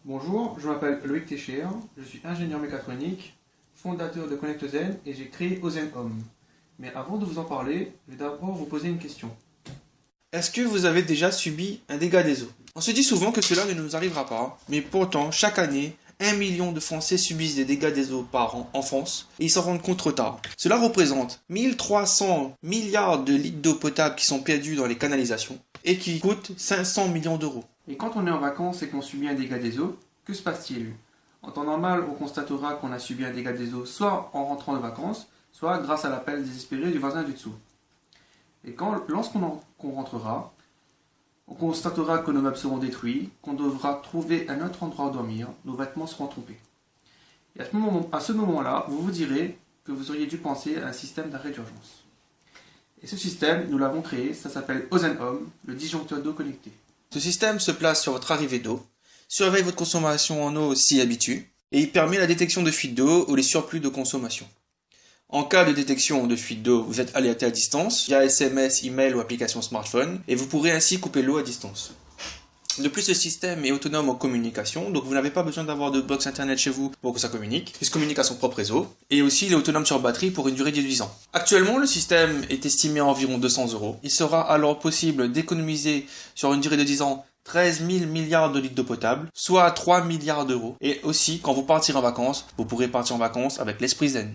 Bonjour, je m'appelle Loïc Técher, je suis ingénieur mécatronique, fondateur de ConnectZen et j'ai créé Ozen Home. Mais avant de vous en parler, je vais d'abord vous poser une question. Est-ce que vous avez déjà subi un dégât des eaux? On se dit souvent que cela ne nous arrivera pas, mais pourtant, chaque année, 1 million de Français subissent des dégâts des eaux par an en France et ils s'en rendent compte trop tard. Cela représente 1300 milliards de litres d'eau potable qui sont perdus dans les canalisations et qui coûtent 500 millions d'euros. Et quand on est en vacances et qu'on subit un dégât des eaux, que se passe-t-il? En temps normal, on constatera qu'on a subi un dégât des eaux soit en rentrant de vacances, soit grâce à l'appel désespéré du voisin du dessous. Et lorsqu'on rentrera, on constatera que nos meubles seront détruits, qu'on devra trouver un autre endroit où dormir, nos vêtements seront trompés. Et à ce moment-là, vous vous direz que vous auriez dû penser à un système d'arrêt d'urgence. Et ce système, nous l'avons créé, ça s'appelle Ozen Home, le disjoncteur d'eau connecté. Ce système se place sur votre arrivée d'eau, surveille votre consommation en eau s'y habitue, et il permet la détection de fuites d'eau ou les surplus de consommation. En cas de détection de fuite d'eau, vous êtes alerté à distance via SMS, email ou application smartphone et vous pourrez ainsi couper l'eau à distance. De plus, ce système est autonome en communication, donc vous n'avez pas besoin d'avoir de box internet chez vous pour que ça communique, puisqu'il communique à son propre réseau, et aussi il est autonome sur batterie pour une durée de 10 ans. Actuellement, le système est estimé à environ 200 €. Il sera alors possible d'économiser sur une durée de 10 ans 13 000 milliards de litres d'eau potable, soit 3 milliards d'euros. Et aussi, quand vous partirez en vacances, vous pourrez partir en vacances avec l'esprit zen.